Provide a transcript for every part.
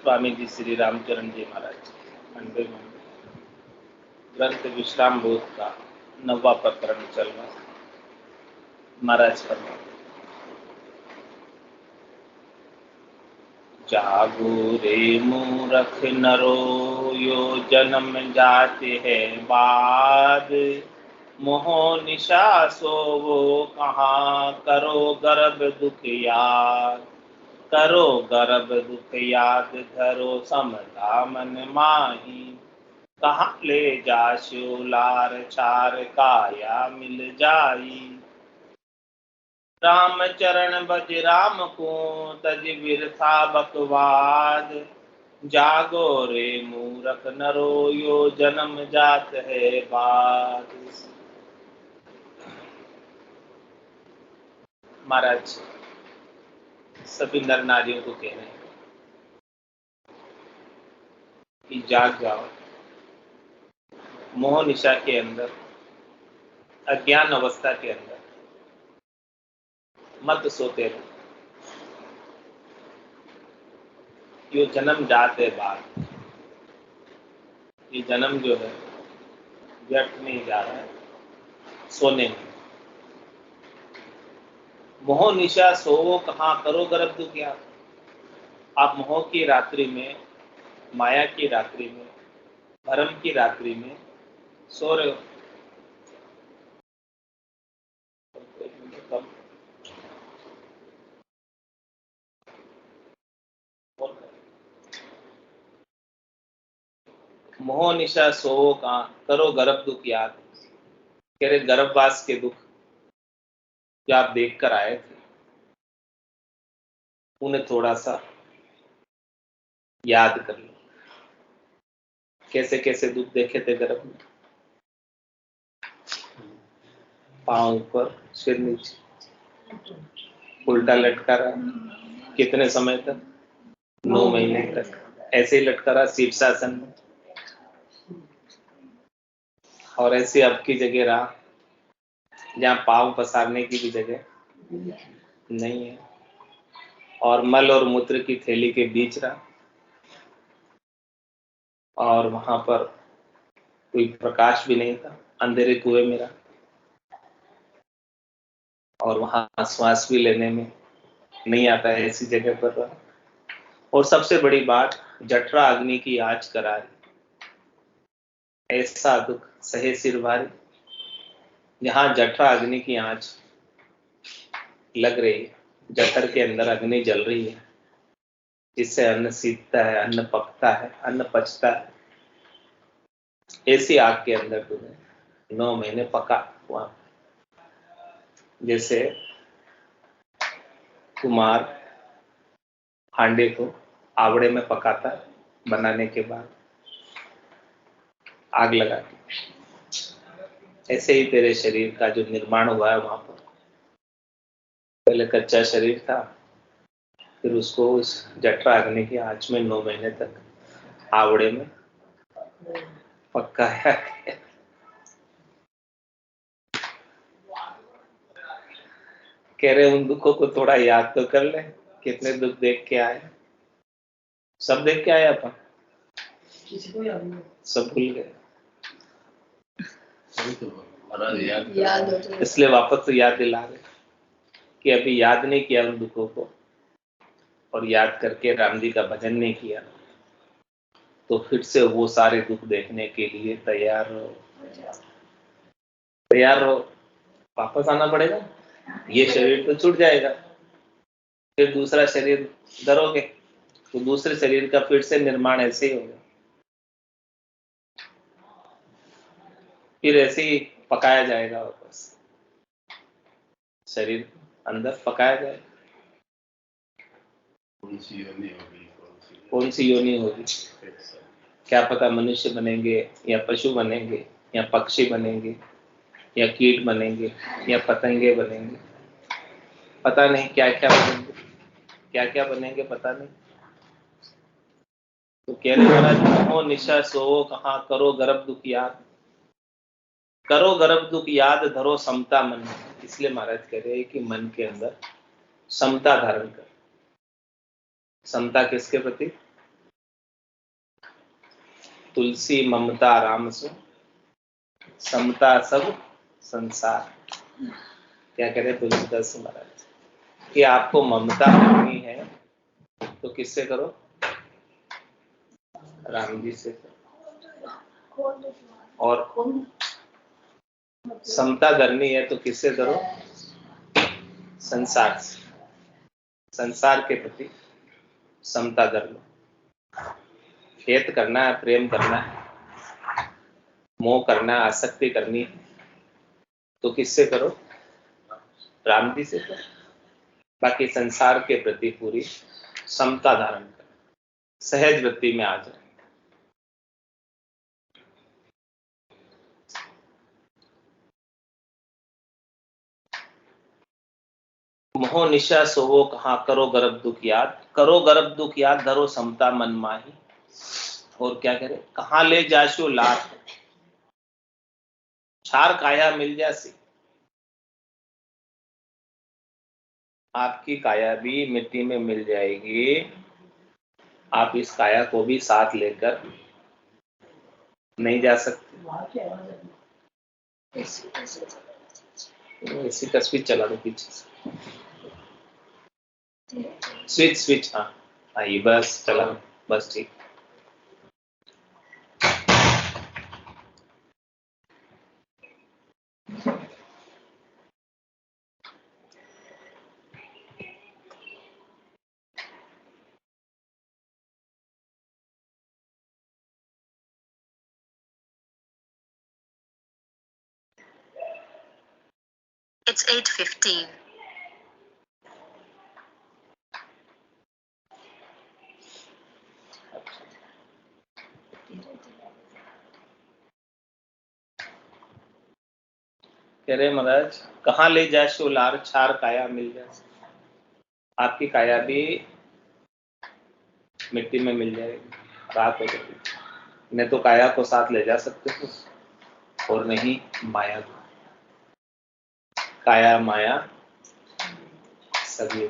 स्वामी जी श्री रामचरण जी महाराज 100 ग्रंथ विश्राम बोध का 9वां प्रकरण चल रहा है। महाराज फरमाते जागो रे मूरख नरो यो जन्म जाते है बाद मोह निशा सो वो कहाँ करो गर्भ दुख याद करो गर्भ दुख याद धरो समता मन माही कहाँ ले जाशो लार चार काया मिल जाई राम चरण बज राम को तज बिरथा बकवाद जागो रे मूरख नरो यो जन्म जात है बाद। महाराज सभी नर नारियों को कह रहे हैं कि जाग जाओ, मोह निशा के अंदर, अज्ञान अवस्था के अंदर मत सोते रहो। ये जन्म जाते बाद, ये जन्म जो है व्यर्थ नहीं जा रहा है, सोने में। मोह निशा सोवो कहाँ करो गर्भ दुख याद। आप मोह की रात्रि में, माया की रात्रि में, भरम की रात्रि में सो रहे हो। मोह निशा सोवो कहाँ करो गर्भ दुख याद। कह रहे गर्भवास के दुख जो आप देख कर आए थे उन्हें थोड़ा सा याद कर लो। कैसे कैसे दुख देखे थे गर्भ में। पांव ऊपर सिर नीचे, उल्टा लटका रहा। कितने समय तक? 9 महीने तक ऐसे ही लटका रहा शीर्षासन में। और ऐसे अब की जगह रहा जहां पांव पसारने की भी जगह नहीं है, और मल और मूत्र की थैली के बीच रहा, और वहां पर कोई प्रकाश भी नहीं था, अंधेरे कुएं में रहा, और वहां श्वास भी लेने में नहीं आता है, ऐसी जगह पर रहा। और सबसे बड़ी बात, जठरा अग्नि की आंच करा रही। ऐसा दुख सहे सिर भारी। जहां जठरा अग्नि की आंच लग रही है, जठर के अंदर अग्नि जल रही है, जिससे अन्न सीधता है, अन्न पकता है, अन्न पचता है। ऐसी आग के अंदर तुम्हें 9 महीने पका हुआ। जैसे कुमार हांडे को आवड़े में पकाता है, बनाने के बाद आग लगा के, ऐसे ही तेरे शरीर का जो निर्माण हुआ है वहां पर। पहले कच्चा शरीर था, फिर उसको उस जठरा अग्नि की आंच में 9 महीने तक आवड़े में पकाया। कह रहे उन दुखों को थोड़ा याद तो कर ले, कितने दुख देख के आए। सब देख के आए अपन, किसी को याद नहीं, सब भूल गए। इसलिए वापस तो याद दिला रहे कि अभी याद नहीं किया उन दुखों को, और याद करके राम जी का भजन नहीं किया, तो फिर से वो सारे दुख देखने के लिए तैयार रहो, तैयार रहो। वापस आना पड़ेगा, ये शरीर तो छूट जाएगा, फिर दूसरा शरीर धरोगे तो दूसरे शरीर का फिर से निर्माण ऐसे ही होगा, फिर ऐसे ही पकाया जाएगा, वापस शरीर अंदर पकाया जाएगा। कौन सी योनि होगी, क्या पता मनुष्य बनेंगे या पशु बनेंगे या पक्षी बनेंगे या कीट बनेंगे या पतंगे बनेंगे, पता नहीं क्या क्या बनेंगे, क्या क्या बनेंगे पता नहीं। तो कह रहे महाराज, मोह निशा सोवो कहाँ करो गर्भ दुख याद। करो गर्भ दुख याद धरो समता मन। इसलिए महाराज कह रहे हैं कि मन के अंदर समता धारण कर। समता किसके प्रति? तुलसी ममता राम सो, समता सब संसार। क्या कह रहे तुलसीदास महाराज कि आपको ममता करनी है तो किससे करो? राम जी से करो। और समता करनी है तो किससे करो? संसार से। संसार के प्रति समता कर लो। खेत करना है, प्रेम करना है, मोह करना है, आसक्ति करनी है तो किससे करो? राम जी से करो। बाकी संसार के प्रति पूरी समता धारण करो, सहज वृत्ति में आ जाए। मोह निशा सोवो कहाँ, करो गर्भ दुख याद, करो गर्भ दुख याद, धरो समता मन माही। और क्या करे? कहाँ ले जाशो लाख, छार काया मिल जासी। आपकी काया भी मिट्टी में मिल जाएगी, आप इस काया को भी साथ लेकर नहीं जा सकते। इसी का स्विच चला दो पीछे से। स्विच हाँ ये बस चला, बस ठीक। It's 8:15. कह रहे महाराज कहाँ ले जाए सो लार, छार काया मिल जाए। आपकी काया भी मिट्टी में मिल जाएगी, रात हो जाएगी। न तो काया को साथ ले जा सकते हो और नहीं माया को। काया माया सभी।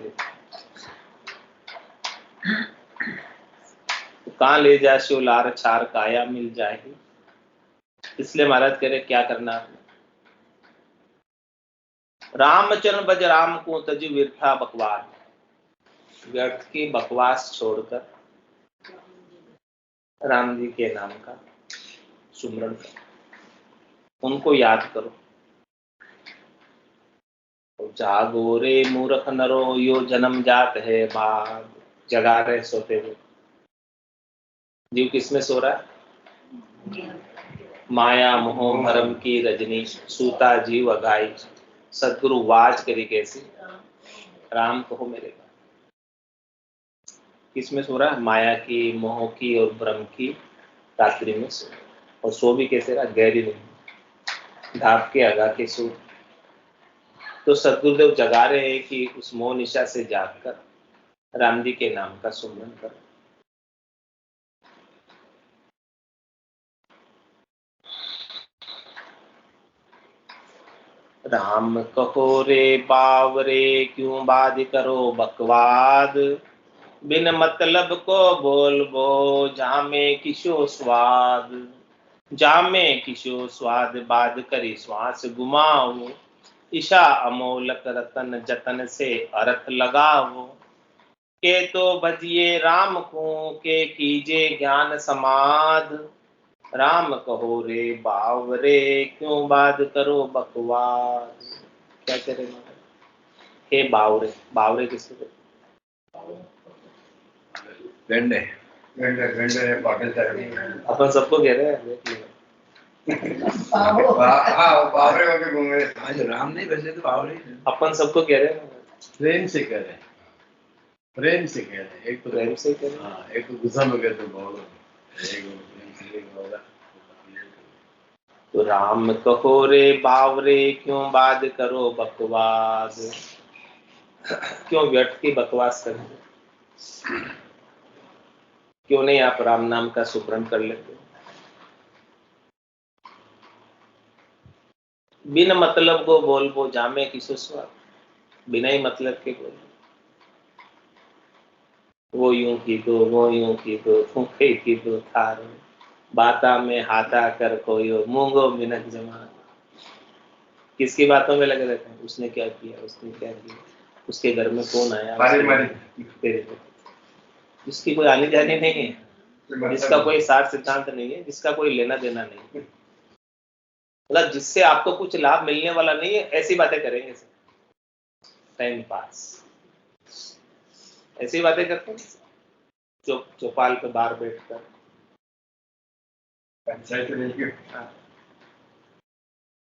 तो कहाँ ले जाए सो लार, छार काया मिल जाएगी। इसलिए महाराज कह रहे क्या करना है? रामचरण बज राम को तज व्यर्था बकवास। व्यर्थ की बकवास छोड़कर राम जी के नाम का सुमरण करो, उनको याद करो। जागो रे मूर्ख नरो, यो जन्म जात है भाग। जगा रहे सोते हुए जीव किसमें सो रहा है? माया मोह भरम की रजनी, सूता जीव अघाई। सदगुरु वाज करी कैसी, राम कहो मेरे का। किसमें सो रहा है? माया की, मोह की और भ्रम की रात्रि में सो। और सो भी कैसे रहा? गहरी नींद, ढाप के अगा के सो। तो सदगुरुदेव जगा रहे हैं कि उस मोह निशा से जागकर राम जी के नाम का सुमरन करो। राम कहो रे बावरे, क्यों बात करो बकवाद। बिन मतलब को बोल बो, जामे किशो स्वाद। जामे किशो स्वाद, बाद करी श्वास गुमाओ। ईशा अमोलक रतन, जतन से अर्थ लगाओ। के तो भजिए राम को, के कीजे ज्ञान समाध। राम कहो रे बावरे, क्यों बात करो बकवास। क्या कह रहे हे बावरे? बावरे किसको कहते? गंडे गंडे गंडे पागल चाहिए। अपन सबको कह रहे हैं। बावरे होके घूमे। आज राम नहीं, वैसे तो बावरे। अपन सबको कह रहे हैं, प्रेम से कह रहे हैं, प्रेम से कह रहे हैं। एक तो प्रेम से कह रहे हैं। हाँ, एक तो गुस्सा में कहते हैं बावरे, एक प्रेम से बावरा। तो राम कहो रे बावरे, क्यों बात करो बकवास। क्यों व्यर्थ की बकवास करेंगे? क्यों नहीं आप राम नाम का सुमरन कर लेते? बिन मतलब को बोल बो, जामे किसो स्वाद। बिना ही मतलब के बोल, वो यूं की तो, वो यूं की तो, फूके की तो थार। बाता में हाथा कर कोई मूंगो मिनक जमान। किसकी बातों में लगे रहते हैं, उसने क्या किया, उसने क्या किया, उसके घर में कौन आया, तेरे को जिसकी कोई आनी जानी नहीं है, जिसका कोई सार सिद्धांत नहीं है, जिसका कोई लेना देना नहीं है, मतलब जिससे आपको कुछ लाभ मिलने वाला नहीं है, ऐसी बातें करेंगे टाइम पास, ऐसी बातें करते हैं चौपाल पे बाहर बैठकर।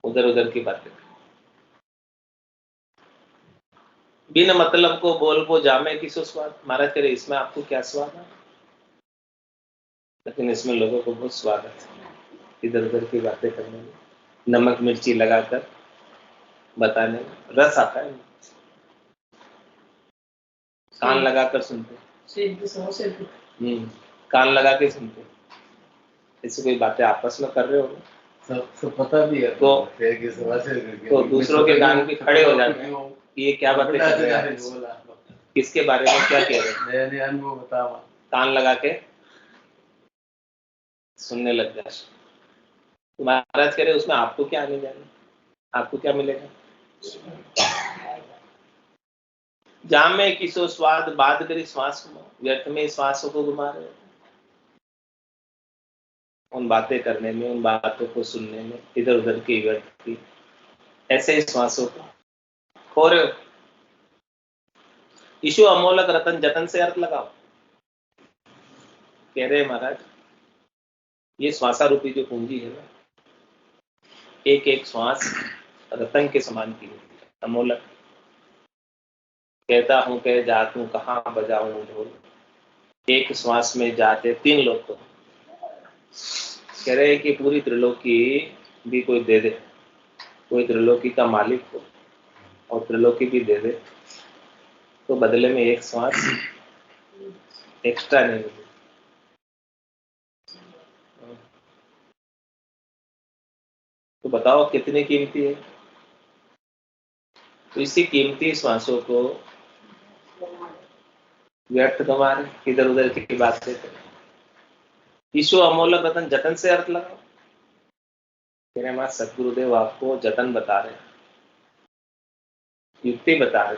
उधर उधर की बातें, बिन मतलब को बोल को जामे किसो स्वाद। महाराज कह रहे इसमें आपको क्या स्वाद है, लेकिन इसमें लोगों को बहुत स्वाद है इधर उधर की बातें करने में, नमक मिर्ची लगाकर बताने में रस आता है। कान लगाकर सुनते, कान लगा के सुनते, ऐसी कोई बातें आपस में कर रहे हो सब पता भी है तो दूसरों के कान भी खड़े हो जाते हैं कि ये क्या बातें कर रहे हैं, किसके बारे में क्या कह रहे हैं, अनुभव बता। कान लगा के सुनने लग जाए। तो महाराज कह रहे उसमें आपको क्या आने जाने, आपको क्या मिलेगा। जाम में किसो स्वाद बात करी श्वास को, व्यर्थ में श्वासों को घुमा रहे हो, उन बातें करने में, उन बातों को सुनने में, इधर उधर की व्यर्थ की ऐसे ही श्वासों को खो रहे हो। ईशु अमोलक रतन जतन से अर्थ लगाओ, कह रहे महाराज ये श्वासा रूपी जो पूंजी है ना, एक एक श्वास रतन के समान की होती है, अमोलक। कहता हूं कह जात हूं कहां बजाऊं ढोल, एक श्वास में जाते 3 लोग को। कह रहे कि पूरी त्रिलोकी भी कोई दे दे, कोई त्रिलोकी का मालिक हो और त्रिलोकी भी दे दे, तो बदले में एक श्वास एक्स्ट्रा नहीं मिले। तो बताओ कितनी कीमती है। तो इसी कीमती श्वासों को व्यर्थ गंवा रहे, इधर उधर की बात से। ईशो अमोलक रतन जतन से अर्थ लगाओ। मेरे मां सतगुरुदेव आपको जतन बता रहे, युक्ति बता रहे,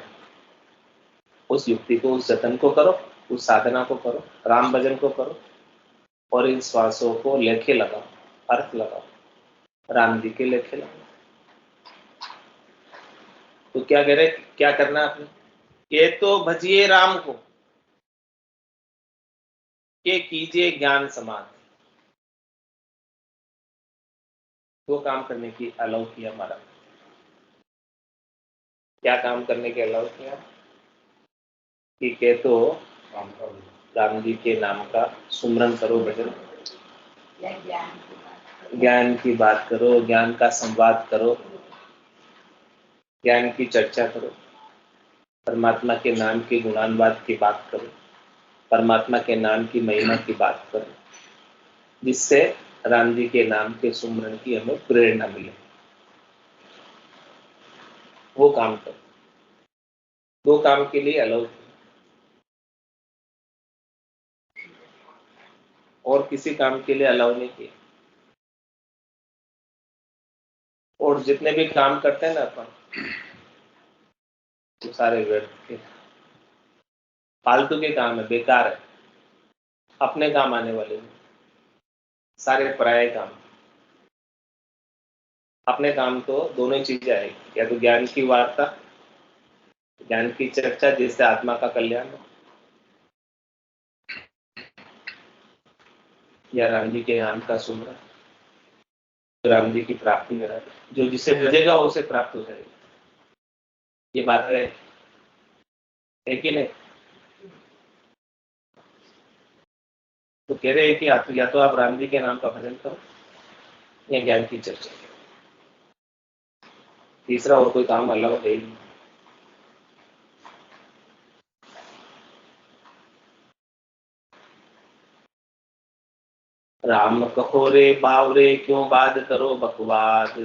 उस युक्ति को, उस जतन को करो, उस साधना को करो, राम भजन को करो और इन श्वासों को लेखे लगाओ, अर्थ लगाओ, राम जी के लेखे लगाओ। तो क्या कह रहे, क्या करना आपने, ये तो भजिए राम को, ये कीजिए ज्ञान समाधि। 2 काम करने की अलाउ किया हमारा। क्या काम करने के अलाउ किया कि कह तो राम जी के नाम का सुमरन करो, भजन, ज्ञान की बात करो, ज्ञान का संवाद करो, ज्ञान की चर्चा करो, परमात्मा के नाम के गुणानुवाद की बात करो, परमात्मा के नाम की महिमा की बात करो, जिससे राम जी के नाम के सुमरन की हमें प्रेरणा मिले। वो काम करो। 2 काम के लिए अलाउ, और किसी काम के लिए अलाउ नहीं किया। और जितने भी काम करते हैं ना अपन, वो सारे व्यर्थ के, फालतू के काम है, बेकार है, अपने काम आने वाले हैं, सारे पराये काम। अपने काम तो दोनों ही चीजें आएगी, या तो ज्ञान की वार्ता, ज्ञान की चर्चा जिससे आत्मा का कल्याण हो, या राम जी के नाम का सुमरन, राम जी की प्राप्ति में रहे, जो जिसे भजेगा उसे प्राप्त हो जाएगा। ये बात है कि नहीं। तो कह रहे हैं कि या तो आप राम जी के नाम का भजन करो या ज्ञान की चर्चा, तीसरा और कोई काम अलाउ है ही नहीं। राम कहो रे बावरे क्यों बात करो बकवाद,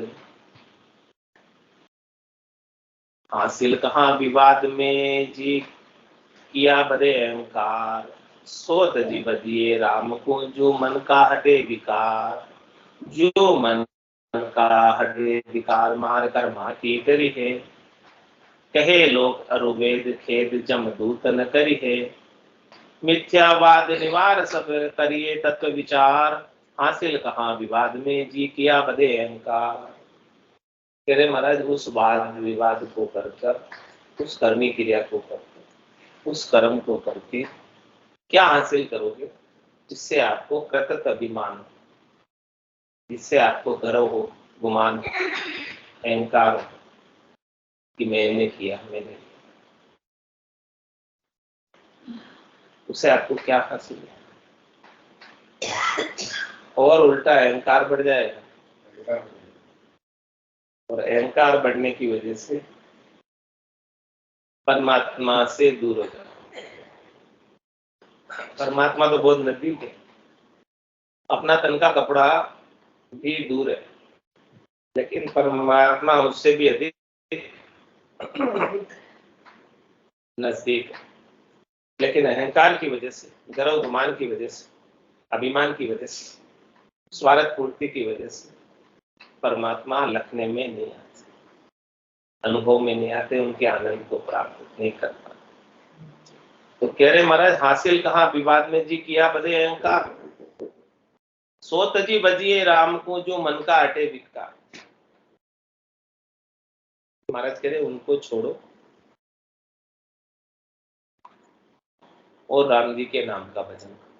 हासिल कहाँ विवाद में जी किया बड़े अहंकार। सो तजी बजिए राम को जो मन का हटे विकार, जो मन का हटे विकार मार कर माटी करी है। कहे लोग अरुवेद खेद जमदूत न करी है। मिथ्यावाद निवार सब करिए तत्व विचार, हासिल कहाँ विवाद में जी किया बदे अहंकार। कह रहे महाराज उस वाद विवाद को कर उस कर्मी क्रिया को करके उस कर्म को करके क्या हासिल करोगे, जिससे आपको कृतज्ञ अभिमान हो, जिससे आपको गर्व हो, गुमान हो, अहंकार हो कि मैंने किया मैंने किया। उससे आपको क्या हासिल है? और उल्टा अहंकार बढ़ जाएगा और अहंकार बढ़ने की वजह से परमात्मा से दूर हो जाए। परमात्मा तो बहुत नजदीक है, अपना तन का कपड़ा भी दूर है, लेकिन परमात्मा उससे भी अधिक नजदीक है। लेकिन अहंकार की वजह से, गर्व गुमान की वजह से, अभिमान की वजह से, स्वार्थ पूर्ति की वजह से परमात्मा लखने में नहीं आते, अनुभव में नहीं आते, उनके आनंद को प्राप्त नहीं कर पाते। तो कह रहे महाराज हासिल कहाँ विवाद में जी किया बदे अहंकार, सो तजी बजिए राम को जो मन का हटे विकार। महाराज कह रहे उनको छोड़ो और राम जी के नाम का भजन करो।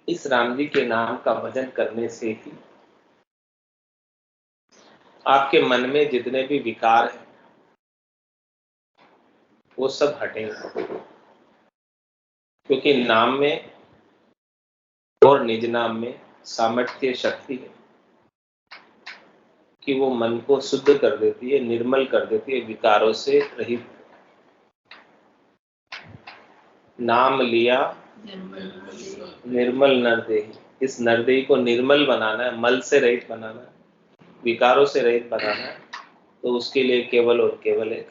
इस राम जी के नाम का भजन करने से ही आपके मन में जितने भी विकार हैं वो सब हटेंगे, क्योंकि नाम में और निज नाम में सामर्थ्य शक्ति है कि वो मन को शुद्ध कर देती है, निर्मल कर देती है, विकारों से रहित। नाम लिया निर्मल नरदेही, इस नरदेही को निर्मल बनाना है, मल से रहित बनाना है, विकारों से रहित बनाना है। तो उसके लिए केवल और केवल एक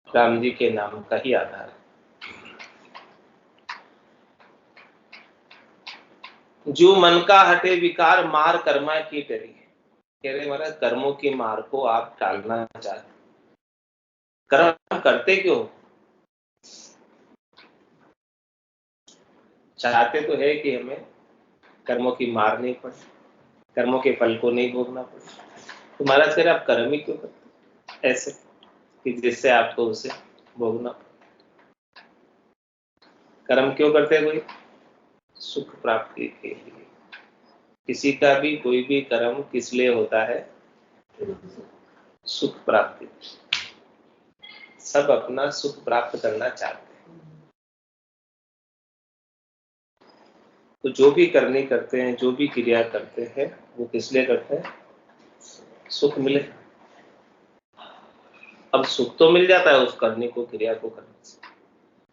राम जी के नाम का ही आधार है। जो मन का हटे विकार मार कर्मा की डरी है। कह रहे महाराज कर्मों की मार को आप टालना चाहते, कर्म करते क्यों? चाहते तो है कि हमें कर्मों की मार नहीं पड़े, कर्मों के फल को नहीं भोगना पड़े। तो महाराज कह रहे आप कर्म ही क्यों करते ऐसे कि जिससे आपको उसे भोगना पड़े? कर्म क्यों करते कोई? सुख प्राप्ति के लिए। किसी का भी कोई भी कर्म किस लिए होता है? सुख प्राप्ति। सब अपना सुख प्राप्त करना चाहते हैं। तो जो भी करनी करते हैं, जो भी क्रिया करते हैं, वो किस लिए करते हैं? सुख मिले। अब सुख तो मिल जाता है उस करने को, क्रिया को करने से,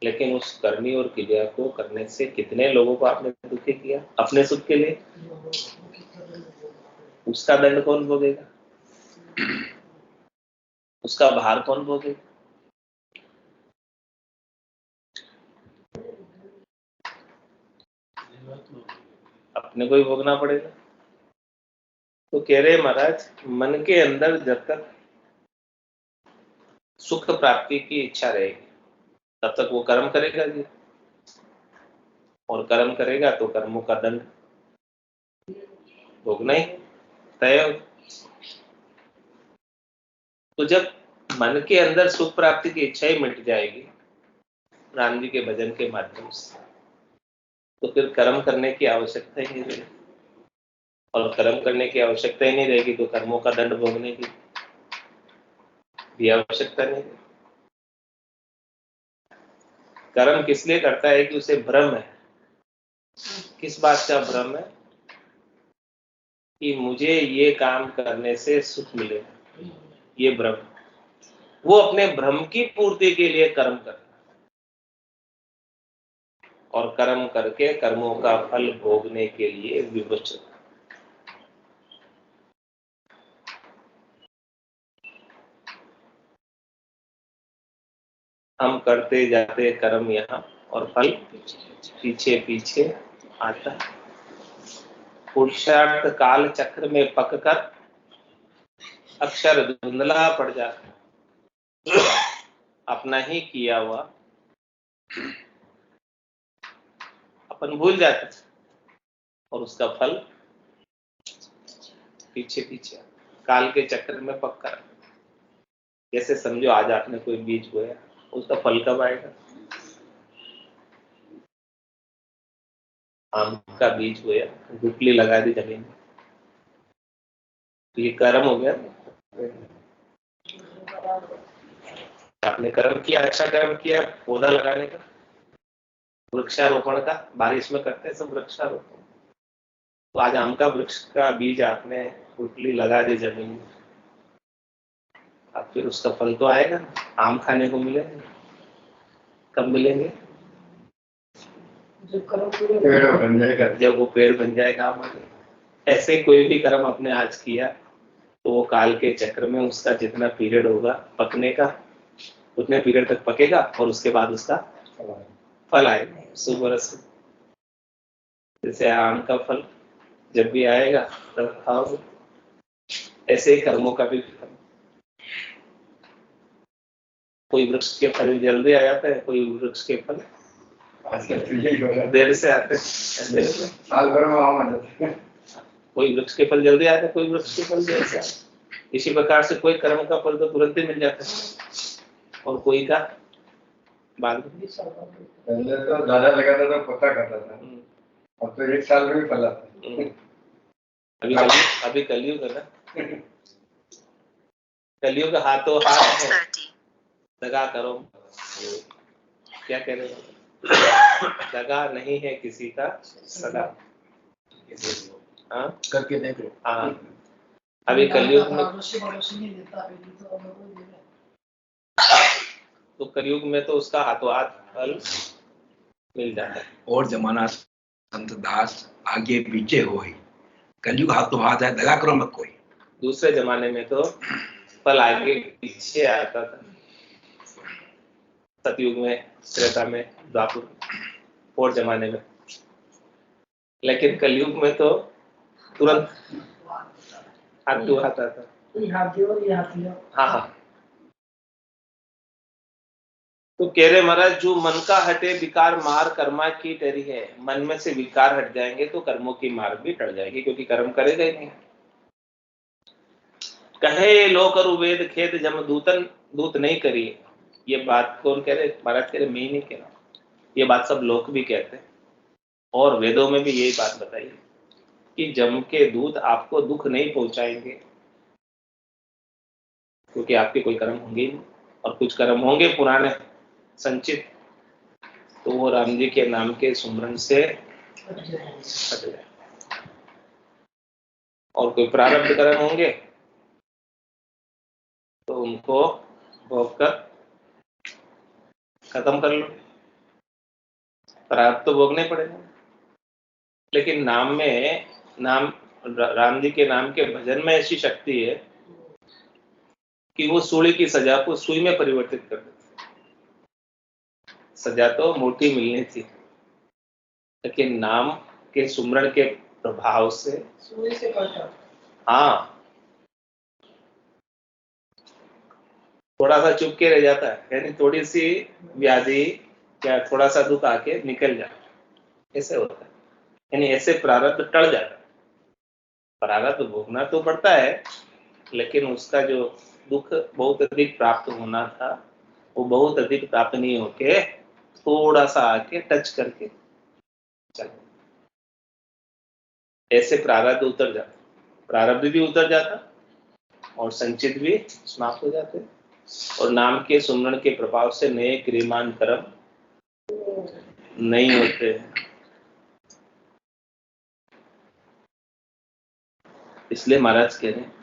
लेकिन उस करनी और क्रिया को करने से कितने लोगों को आपने दुखी किया अपने सुख के लिए? उसका दंड कौन भोगेगा? उसका भार कौन भोगेगा? अपने को ही भोगना पड़ेगा। तो कह रहे महाराज मन के अंदर जब तक सुख प्राप्ति की इच्छा रहेगी तब तक वो कर्म करेगा जी, और कर्म करेगा तो कर्मों का दंड भोगना ही तय हो। तो जब मन के अंदर सुख प्राप्ति की इच्छा ही मिट जाएगी राम जी के भजन के माध्यम से, तो फिर कर्म करने की आवश्यकता ही नहीं रहेगी, और कर्म करने की आवश्यकता ही नहीं रहेगी तो कर्मों का दंड भोगने की भी आवश्यकता नहीं रहेगी। कर्म किस लिए करता है कि उसे भ्रम है। किस बात का भ्रम है? कि मुझे ये काम करने से सुख मिलेगा, ये भ्रम। वो अपने भ्रम की पूर्ति के लिए कर्म करता है, और कर्म करके कर्मों का फल भोगने के लिए विवश। हम करते जाते कर्म यहाँ और फल पीछे पीछे आता है। पुरुषार्थ काल चक्र में पककर अक्षर धुंधला पड़ जाता है, अपना ही किया हुआ अपन भूल जाते और उसका फल पीछे पीछे काल के चक्र में पककर। जैसे समझो आज आपने कोई बीज बोया, उसका फल कब आएगा? आम का बीज बोया, गुठली लगा दी जमीन में, ये कर्म हो गया। आपने कर्म किया, अच्छा कर्म किया, पौधा लगाने का, वृक्षारोपण का, बारिश में करते हैं सब वृक्षारोपण। तो आज आम का वृक्ष का बीज आपने गुठली लगा दी जमीन में, अब फिर उसका फल तो आएगा, आम खाने को मिलेंगे। कब मिलेंगे? जब वो पेड़ बन जाएगा हमारे। ऐसे कोई भी कर्म आपने आज किया तो वो काल के चक्र में उसका जितना पीरियड होगा पकने का, उतने पीरियड तक पकेगा और उसके बाद उसका फल आएगा। सुबरस जैसे आम का फल जब भी आएगा तब खाओगे, ऐसे ही कर्मों का भी फल। कोई वृक्ष के फल जल्दी आ जाता है, कोई वृक्ष के फल देर से आते हैं। साल भर में आम आ जाते हैं। कोई वृक्ष के फल जल्दी आते हैं, कोई वृक्ष के फल देर से आते हैं। इसी प्रकार से कोई कर्म का फल तो तुरंत ही मिल जाता है और कोई का बाद में। पहले तो दादा लगाता था, पता करता था, अब तो 1 साल में भी फल आता है। अभी कलयुग है ना, कलयुग हाथों हाथ है, 6:30. दगा करो। क्या कह रहे हो? दगा नहीं है किसी का सगा। हाँ करके देख लो। हाँ, अभी कलयुग में तो कलयुग में तो उसका हाथों हाथ फल मिल जाता है। और जमाना संत दास आगे पीछे हो ही, कलयुग हाथों हाथ है, दगा करो मत कोई। दूसरे जमाने में तो फल आगे पीछे आता था, सतयुग में, त्रेता में, द्वापर और जमाने में। लेकिन कलयुग में तो तुरंत हाथों हाथ आता। हाँ हाँ, तो कह रहे महाराज, जो मन का हटे विकार मार कर्मा की टरी है। मन में से विकार हट जाएंगे तो कर्मों की मार भी टल जाएगी, क्योंकि कर्म करेगा ही नहीं। कहे लो करू वेद खेद जम दूतन दूत नहीं करिए। ये बात कौन कह रहे? महाराज कह रहे मैं ही नहीं कह रहा, ये बात सब लोग भी कहते हैं और वेदों में भी यही बात बताई कि जम के दूत आपको दुख नहीं पहुंचाएंगे, क्योंकि आपके कोई कर्म होंगे ही नहीं, और कुछ कर्म होंगे पुराने संचित, तो वो राम जी के नाम के सुमरन से हट जाए। और कोई प्रारब्ध कर्म होंगे तो उनको भोग कर खत्म कर लो। प्रारब्ध तो भोगने पड़ेगा, लेकिन नाम में, नाम राम जी के नाम के भजन में ऐसी शक्ति है कि वो सूली की सजा को सुई में परिवर्तित कर देती। सजा तो मोटी मिलनी थी, लेकिन नाम के सुमरण के प्रभाव से हाँ थोड़ा सा चुप के रह जाता है, यानी थोड़ी सी व्याधि या थोड़ा सा दुख आके निकल जाता है, ऐसे होता है। यानी ऐसे प्रारब्ध टल जाता है। प्रारब्ध भोगना तो पड़ता है, लेकिन उसका जो दुख बहुत अधिक प्राप्त होना था वो बहुत अधिक प्राप्त नहीं होके थोड़ा सा आके टच करके चल, ऐसे प्रारब्ध उतर जाता, प्रारब्ध भी उतर जाता और संचित भी समाप्त हो जाते, और नाम के सुमरण के प्रभाव से नए क्रियमान कर्म नहीं होते। इसलिए महाराज कह रहे हैं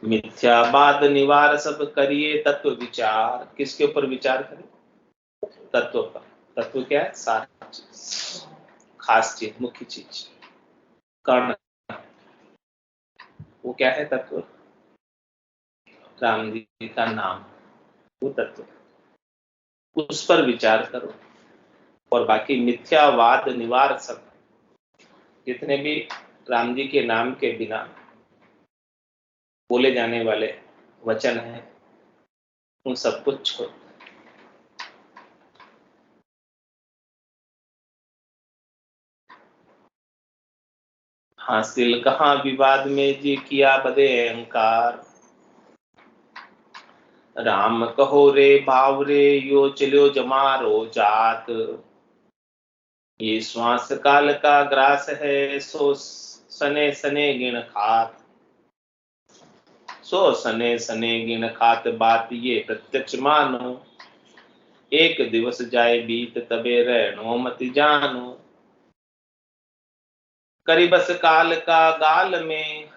मिथ्यावाद निवार सब करिए तत्व विचार। किसके ऊपर विचार करें? तत्व पर। तत्व क्या है? सारी चीज, खास चीज, मुख्य चीज, कर्ण। वो क्या है तत्व? राम जी का नाम, वो तत्व, उस पर विचार करो। और बाकी मिथ्यावाद निवार सब जितने भी राम जी के नाम के बिना बोले जाने वाले वचन हैं उन सब कुछ छोड़। हासिल कहाँ विवाद में जी किया बदे अहंकार, राम कहो रे भाव रे यो चलो जमारो जात, ये श्वास काल का ग्रास है सो सने सने गिण खात, सो सने सने गिण खात बात ये प्रत्यक्ष मानो, एक दिवस जाए बीत तबे रहनो मत जानो, करी बस काल का गाल में,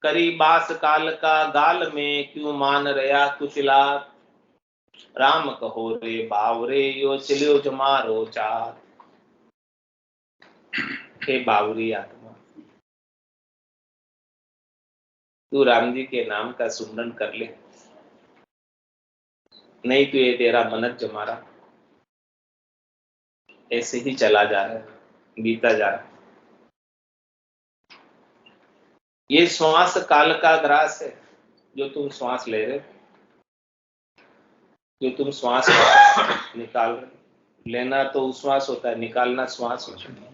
करी बास काल का गाल में क्यों मान रया कुशलात, राम कहो रे बावरे यो चलियो जमारो चार। हे बावरी आत्मा, तू राम जी के नाम का सुमरन कर ले, नहीं तो ये तेरा मनक जमारा ऐसे ही चला जा रहा है, बीता जा रहा है। ये श्वास काल का ग्रास है, जो तुम श्वास ले रहे, जो तुम श्वास निकाल रहे। लेना तो उश्वास होता है, निकालना श्वास होता है।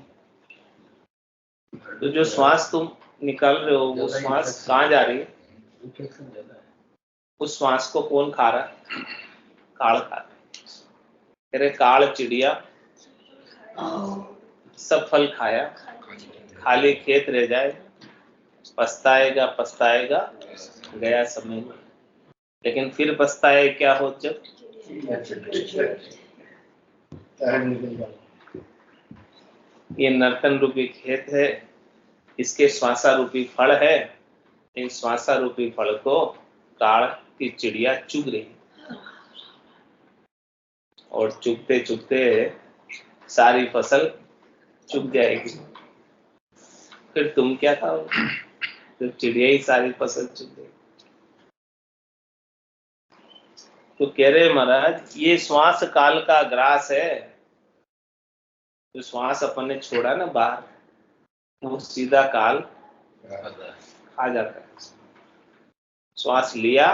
तो जो श्वास तुम निकाल रहे हो वो श्वास कहाँ जा रही है? उस श्वास को कौन खा रहा है? काल खा रहा है। अरे काल चिड़िया सब फल खाया, खाली खेत रह जाए, पछताएगा पछताएगा गया समय में, लेकिन फिर पछताए क्या हो जब ये नर्तन रूपी खेत है, इसके श्वासा रूपी फल है, इन श्वासा रूपी फल को काल की चिड़िया चुग रही और चुगते चुगते सारी फसल चुग जाएगी। फिर तुम क्या खाओगे? तो चिड़िया ही सारी फसल चुग देगी। तो कह रहे महाराज ये श्वास काल का ग्रास है, जो श्वास अपन ने छोड़ा ना बाहर, वो सीधा काल खा जाता है। श्वास लिया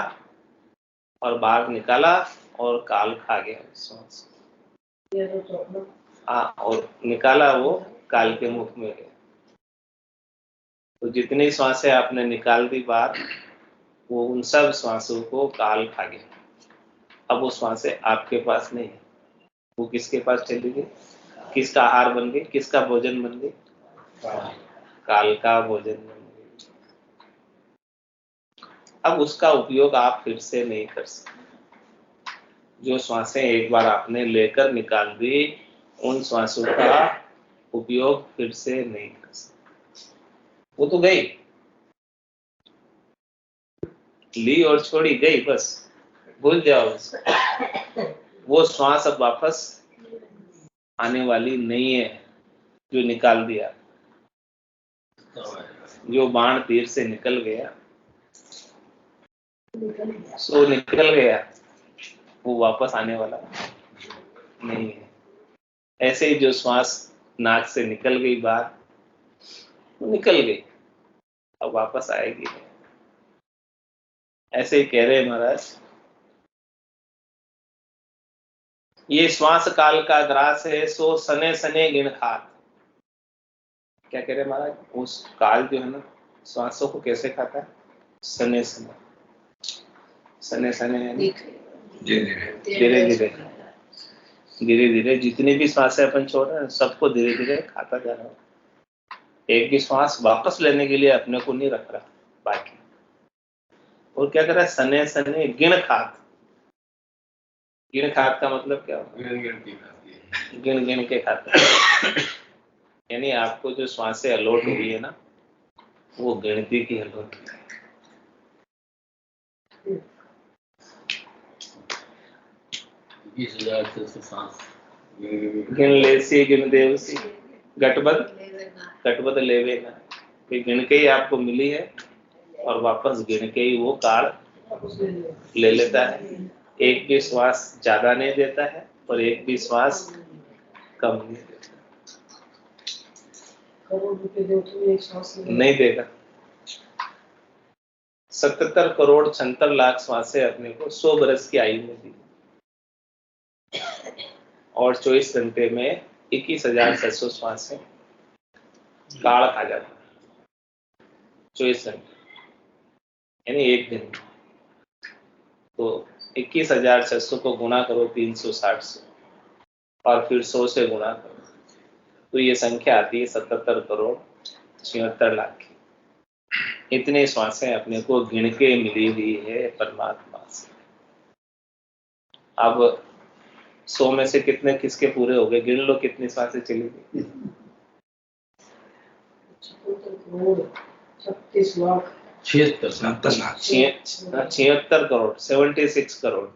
और बाहर निकाला और काल खा गया श्वास, और निकाला वो काल के मुख में गया। तो जितनी श्वासें आपने निकाल दी बाहर, वो उन सब श्वासों को काल खा गया। अब वो श्वासें आपके पास नहीं है, वो किसके पास चली गई? किसका आहार बन गई? किसका भोजन बन गई? काल का भोजन बन गई। अब उसका उपयोग आप फिर से नहीं कर सकते। जो श्वासें एक बार आपने लेकर निकाल दी, उन श्वासों का उपयोग फिर से नहीं कर सकते। वो तो गई, ली और छोड़ी, गई, बस भूल जाओ उसको। वो श्वास अब वापस आने वाली नहीं है जो निकाल दिया। जो बाण तीर से निकल गया सो निकल गया, वो वापस आने वाला नहीं है। ऐसे ही जो श्वास नाक से निकल गई बाहर, वो निकल गई, अब वापस आएगी नहीं। ऐसे ही कह रहे महाराज, ये श्वास काल का ग्रास है सो सने सने गिण खात। क्या कह रहे महाराज? उस काल जो है ना, श्वासों को कैसे खाता है? सने सने, सने सने यानी धीरे धीरे, धीरे धीरे जितनी भी श्वासें अपन छोड़ रहे हैं सबको धीरे धीरे खाता जा रहा है। एक भी श्वास वापस लेने के लिए अपने को नहीं रख रहा बाकी। और क्या कर रहा है? सने सने गिण खात। गिण खात का मतलब क्या होगा? गिण गिण के खाता। यानी आपको जो श्वासें अलॉट हुई है ना, वो गिनती की अलॉट हुई है। गिन लेसी गिन देवसी गटबद लेवे ना। गिन के ही आपको मिली है और वापस गिन के ही वो काल ले लेता है। एक भी श्वास ज्यादा नहीं देता है और एक भी श्वास कम नहीं देता, करोड़ रुपए दो तो एक सांस में नहीं देगा। 77 करोड़ 76 लाख श्वासें अपने को 100 बरस की आयु में दी और 24 घंटे में 21,600 श्वासें काल खा जाता है 24 घंटे, यानी एक दिन। तो 21,600 को गुणा करो 360 से और फिर 100 से गुणा करो, तो ये संख्या आती है 77 करोड़ 76 लाख की। इतनी श्वासें अपने को गिन के मिली हुई है परमात्मा से। अब 100 में से कितने किसके पूरे हो गए, गिन लो कितनी श्वासें चली गई। 76 करोड़ 36 लाख 77 लाख 76 करोड़ 76 करोड़,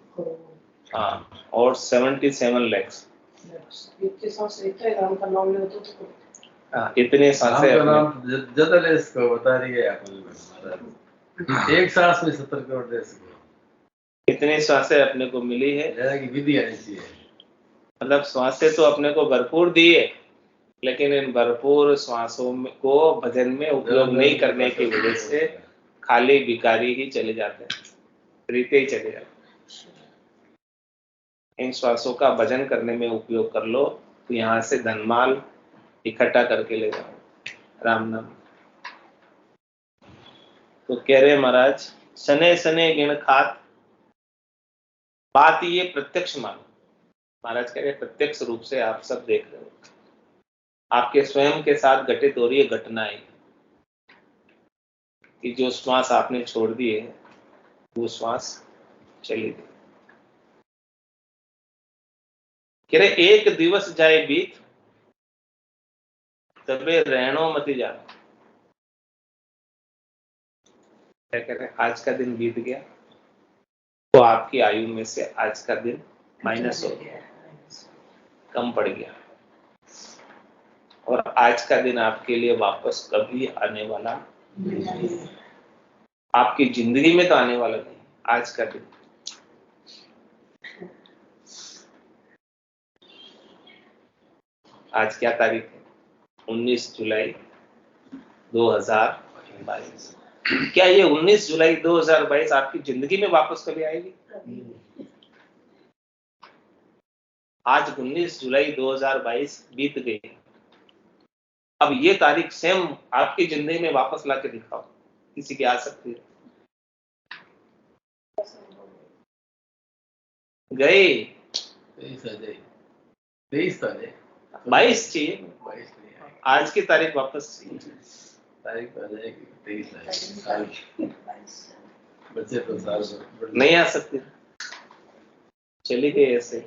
हाँ, और 77 लैक्स। इतने सांस इतना राम का नाम ले तो हाँ, इतने सांसें अपने ज्यादा ले इसको बता रही है आप एक सांस में 70 करोड़ दे सको, इतनी श्वासें अपने को मिली है। ज्यादा की विधि आनी चाहिए। मतलब श्वासें तो अपने को भरपूर दी है, लेकिन इन भरपूर श्वासों को भजन में उपयोग नहीं करने की वजह से खाली भिखारी ही चले जाते हैं, रीते ही चले जाते हैं। इन श्वासों का भजन करने में उपयोग कर लो तो यहाँ से धनमाल इकट्ठा करके ले जाओ, राम नाम। तो कह रहे महाराज, सने सने गिण खात, बात ये प्रत्यक्ष मानो। महाराज कह रहे प्रत्यक्ष रूप से आप सब देख रहे हो, आपके स्वयं के साथ घटित हो रही है घटनाएं कि जो श्वास आपने छोड़ दिए वो श्वास चली गई। कह रहे एक दिवस जाए बीत, तबे रहनो मति जानो। क्या कह रहे, आज का दिन बीत गया तो आपकी आयु में से आज का दिन माइनस हो गया, कम पड़ गया, और आज का दिन आपके लिए वापस कभी आने वाला नहीं। आपकी जिंदगी में तो आने वाला नहीं, आज का दिन। आज क्या तारीख है, 19 जुलाई 2022। क्या ये 19 जुलाई 2022 आपकी जिंदगी में वापस कभी आएगी? आज 19 जुलाई 2022 बीत गई, अब ये तारीख सेम आपकी जिंदगी में वापस ला के दिखाओ, किसी की आ सकती है? गई 22 चाहिए, आज की तारीख वापस चाहिए। तारीख आ जाएगी 23 साल बच्चे तो साल नहीं आ सकती, चली गई ऐसे।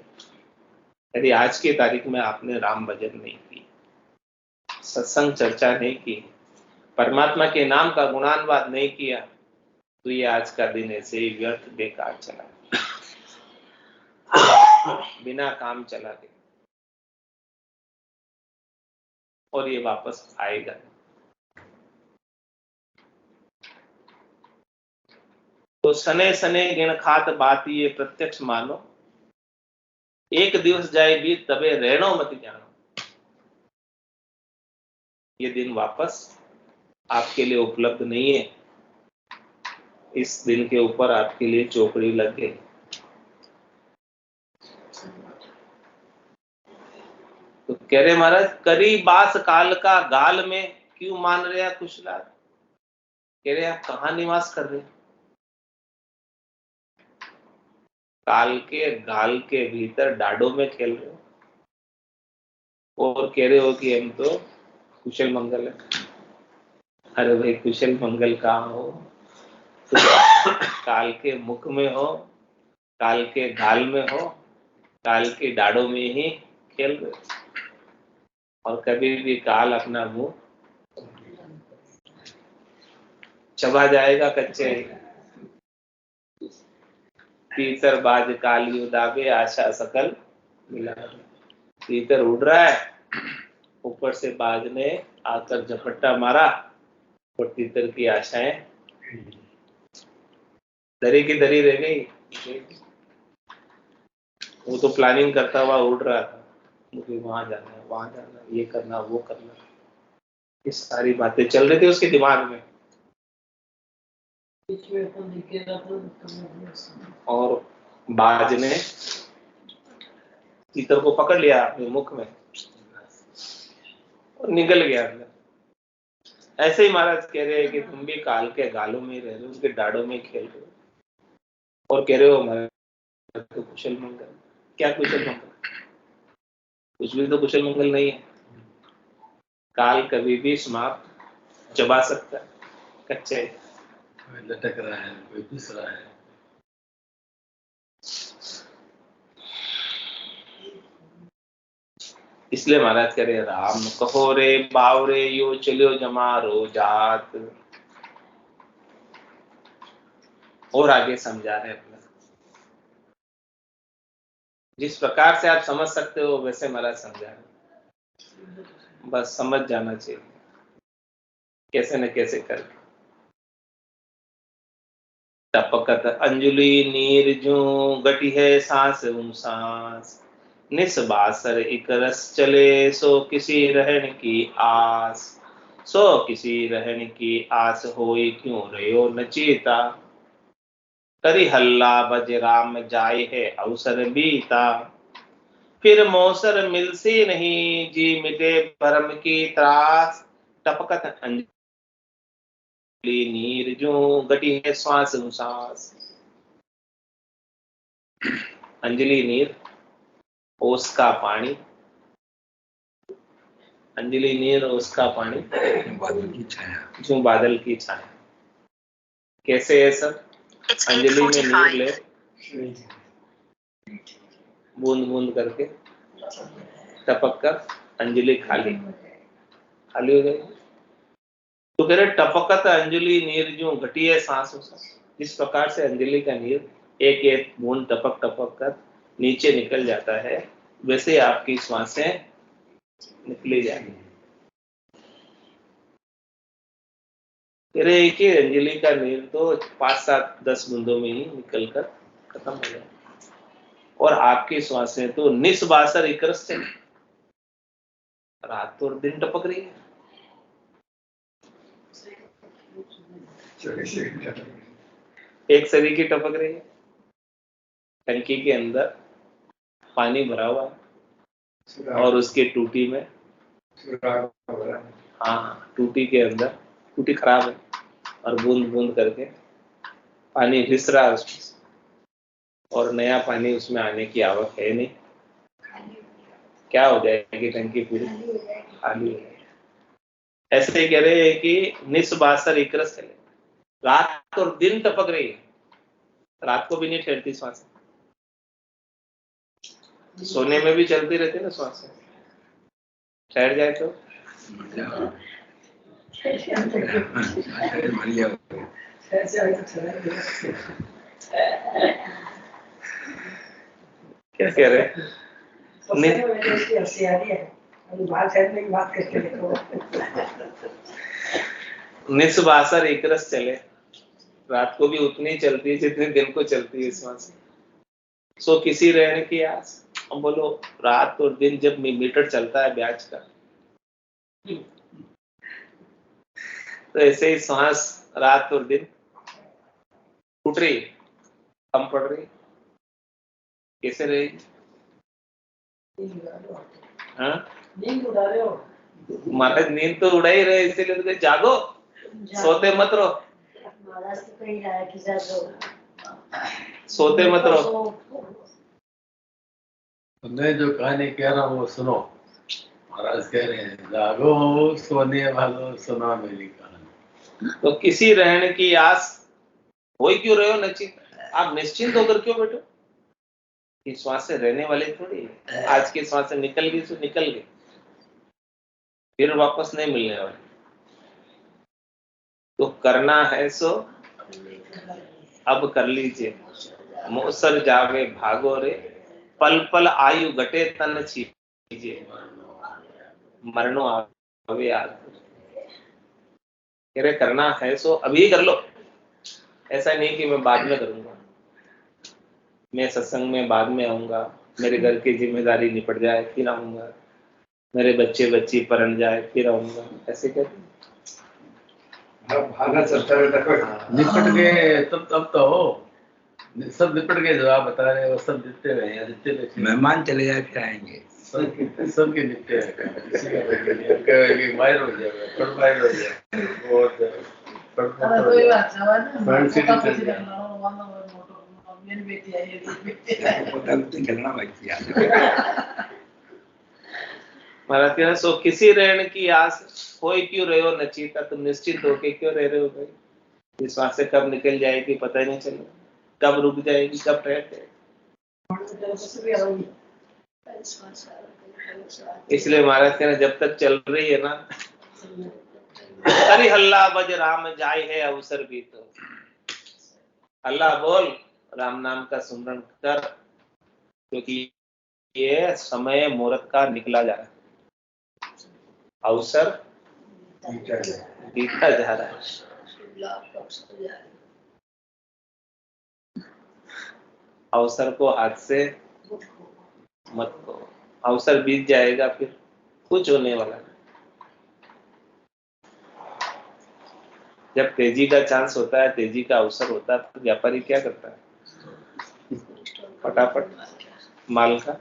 यदि आज की तारीख में आपने राम भजन नहीं की, सत्संग चर्चा नहीं की, परमात्मा के नाम का गुणानुवाद नहीं किया, तो ये आज का दिन ऐसे ही व्यर्थ बेकार चला, बिना काम चला गया, और ये वापस आएगा। तो सने सने गिण खात बात ये प्रत्यक्ष मानो, एक दिवस जाए बीत तबे रहनो मत जानो। ये दिन वापस आपके लिए उपलब्ध नहीं है, इस दिन के ऊपर आपके लिए चौकड़ी लग गई। तो कह रहे महाराज, करी बास काल का गाल में क्यों मान रहे हैं कुशलाल। कह रहे आप कहाँ निवास कर रहे हो, काल के गाल के भीतर डाडो में खेल रहे हो, और कह रहे हो कि हम तो कुशल मंगल है। अरे भाई कुशल मंगल कहाँ हो, तो काल के मुख में हो, काल के गाल में हो, काल के डाडो में ही खेल रहे हो, और कभी भी काल अपना मुंह चबा जाएगा कच्चे। तीतर बाज काली उदावे आशा सकल मिला। तीतर उड़ रहा है, ऊपर से बाज ने आकर झपट्टा मारा और तीतर की आशाएं दरी की दरी रह गई। वो तो प्लानिंग करता हुआ उड़ रहा था, मुझे वहां जाना है, वहां जाना है, ये करना, वो करना, ये सारी बातें चल रही थी उसके दिमाग में। बीच में अपन निकला तो करना है सब। और बाज ने तीतर को पकड़ लिया अपने मुख में और निकल गया अंदर। ऐसे ही महाराज कह रहे हैं कि तुम भी काल के गालों में ही रह रहे हो, उसके डाड़ों में खेल रहे हो और कह रहे हो हमारा तो कुशल मंगल। क्या कुशल मंगल? कुछ भी तो कुशल मंगल नहीं है। काल कभी भी समाप्त चबा सकता है, कच्चे। कोई लटक रहा है, कोई पिस रहा है। इसलिए महाराज कह रहे राम कहो रे बावरे यो चलियो जमारो जात। और आगे समझा रहे अपना, जिस प्रकार से आप समझ सकते हो वैसे महाराज समझा रहे, बस समझ जाना चाहिए कैसे न कैसे करके। टपकत अंजलि नीर जू गटी है सांस सांस, निस बासर एक रस चले सो किसी रहन की आस, सो किसी रहन की आस होई क्यों रहो नचेता, करी हल्ला बज राम जाए है अवसर बीता, फिर मौसर मिलसी नहीं जी मिटे भरम की त्रास, टपकत अंजलि नीर जो गटी है श्वास सांस। अंजलि नीर ओस का पानी, अंजलि नीर ओस का पानी बादल की छाया, जो बादल की छाया। कैसे है सब? It's अंजलि में नीर ले 8:45. बूंद बूंद करके, टपक कर अंजलि खाली खाली हो गई। तो कह रहे टपकत अंजलि नीर जो घटी है सांसों से, जिस प्रकार से अंजलि का नीर एक एक बूंद टपक टपक कर नीचे निकल जाता है, वैसे आपकी श्वासें निकली जाएंगी। कह रहे कि अंजलि का नीर तो 5, 7, 10 बूंदों में ही निकल कर खत्म हो जाए, और आपकी श्वासें तो निस्बासर इकरस से रात और दिन टपक रही है। एक सरी की टपक रही है। टंकी के अंदर पानी भरा हुआ है और उसके टूटी में, हाँ टूटी के अंदर, टूटी खराब है और बूंद बूंद करके पानी रिस रहा है उसमें, और नया पानी उसमें आने की आवक है नहीं। क्या हो जाएगी? टंकी पूरी खाली हो जाएगी। ऐसे ही कह रहे हैं कि निस्बासर इकरस चले, रात और दिन टपक रही है, रात को भी नहीं ठहरती श्वास, सोने में भी चलती रहती है ना श्वास, ठहर जाए तो बढ़िया। क्या कह रहे हैं? निस्बासर इकरस चले, रात को भी उतनी चलती है जितने दिन को चलती है श्वास। सो किसी रहने की आस। अब बोलो रात और दिन जब मीटर चलता है ब्याज का, तो ऐसे ही श्वास रात और दिन टूट रही, कम पड़ रही, कैसे रहेगी? हाँ नींद उड़ा रहे हो? महाराज नींद तो उड़ा ही रहे, इसीलिए तो जागो, सोते मत रहो, महाराज तो कहीं रहा है कि जागो, सोते मत रहो। मैं जो कहानी कह रहा हूँ वो सुनो। महाराज कह रहे हैं जागो सोने वालों सुना मेरी कहानी। तो किसी रहने की आस हो ही क्यों रहे हो निश्चिंत? आप निश्चिंत होकर क्यों बैठो? कि श्वास से रहने वाले थोड़ी, आज की श्वास से निकल गई तो निकल गई, फिर वापस नहीं मिलने वाली। तो करना है सो अब कर लीजिए, मौसर जावे भागो रे, पल पल आयु घटे तन छीजिए, मरणो आवे याद। कह रहे करना है सो अभी कर लो, ऐसा नहीं कि मैं बाद में करूंगा, मैं सत्संग में बाद में आऊंगा, मेरे घर की जिम्मेदारी निपट जाए फिर आऊंगा, मेरे बच्चे बच्ची पढ़ जाए फिर आऊंगा, ऐसे कहते। भागना चलता रहता है। निपट गए तब तो हो, सब निपट गए जो आप बता रहे हो, सब जितने रहे हैं, जितने बचे मेहमान चले जाए फिर आएंगे। सबके निपटे हैं, किसी का बाकी नहीं है। कभी मायर हो जाएगा, थोड़ा मायर हो जाएगा, और अरे कोई बात ना, वाला फ्रंट सीट मोटा चल पीछे जाए। रखना, वाला मोटो मेरी बेटी है, ये बेटी है। पता नहीं खेलना बाकी है। महाराज कहना, सो किसी रहने की आस कोई क्यों रहे हो नचीता, तुम निश्चित होके क्यों रह रहे हो भाई। इस वहां से कब निकल जाएगी पता ही नहीं चलेगा, कब रुक जाएगी कब रहते। इसलिए महाराज कहना, जब तक चल रही है ना, अरे हल्ला बज राम जाय है अवसर भी तो। अल्लाह बोल, राम नाम का सुमरण कर, क्योंकि ये समय मुहूर्त का निकला जा रहा है, अवसर बीतता जा रहा है। अवसर को हाथ से मत को, अवसर बीत जाएगा फिर कुछ होने वाला नहीं। जब तेजी का चांस होता है, तेजी का अवसर होता है, तो व्यापारी क्या करता है, फटाफट माल का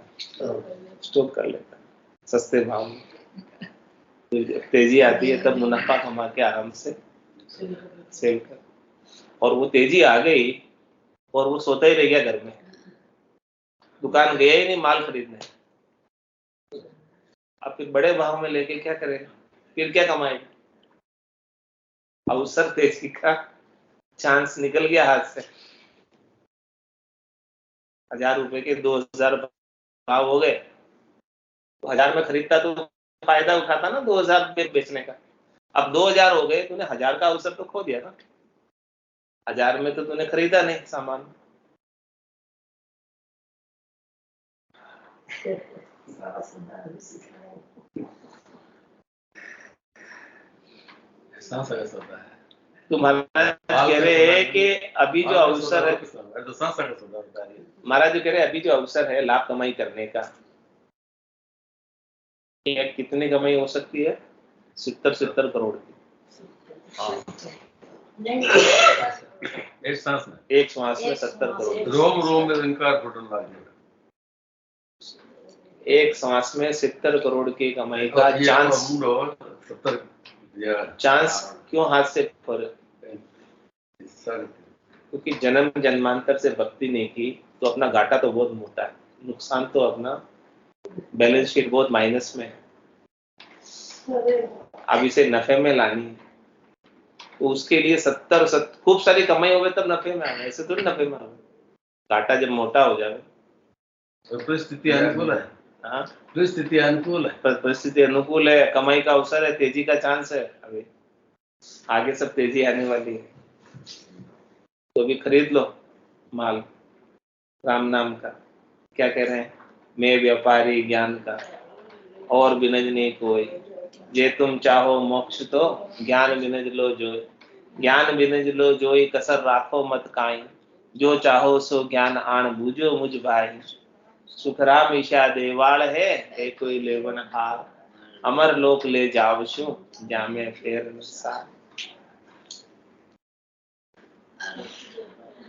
स्टॉक कर लेता है सस्ते भाव में। जब तेजी आती है तब मुनाफा कमा के आराम से सेल कर। और वो तेजी आ गई और वो सोता ही रह गया घर में, दुकान गया ही नहीं माल खरीदने, अब फिर बड़े भाव में लेके क्या करेगा, फिर क्या कमाएगा। अवसर तेजी का चांस निकल गया हाथ से, 1000 रुपए के 2000 भाव हो गए, तो 1000 में खरीदता तो फायदा उठाता ना 2000 रुपये बेचने का। अब 2000 हो गए, तूने 1000 का अवसर तो खो दिया ना, 1000 में तो तूने खरीदा नहीं सामान। सांस ऐसा होता है। तुम्हारा कह रहे हैं कि अभी जो अवसर है, तो सांस का होता होता है। महाराज जो कह रहे हैं अभी जो अवसर है लाभ कमाई करने का, ये कितनी कमाई हो सकती है, 70 करोड़ की। एक सांस में, एक श्वास में 70 करोड़, रोम रोम में इनकार फुटन लागेगा। एक श्वास में 70 करोड़ की कमाई का चांस। 70 चांस क्यों हाथ से फर, क्योंकि जन्म जन्मांतर से भक्ति नहीं की तो अपना घाटा तो बहुत मोटा है, नुकसान तो अपना बैलेंस शीट बहुत माइनस में है। अब इसे नफे में लानी है तो उसके लिए 70 खूब सारी कमाई होवे तब नफे में आवे, ऐसे थोड़ी नफे में आवे। घाटा जब मोटा हो जाए, परिस्थिति अनुकूल है। हाँ परिस्थिति अनुकूल है, परिस्थिति अनुकूल है, कमाई का अवसर है, तेजी का चांस है, अभी आगे सब तेजी आने वाली है, तो भी खरीद लो माल राम नाम का। क्या कह रहे हैं, मैं व्यापारी ज्ञान का और बिनज नहीं कोई, जे तुम चाहो मोक्ष तो ज्ञान बिनज लो जोई, ज्ञान बिनज लो जोई कसर राखो मत काई, जो चाहो सो ज्ञान आन बूझो मुझ भाई, सुखराम ईशा देवाल है कोई लेवन हार, अमर लोक ले जावशु जामे फेर सार।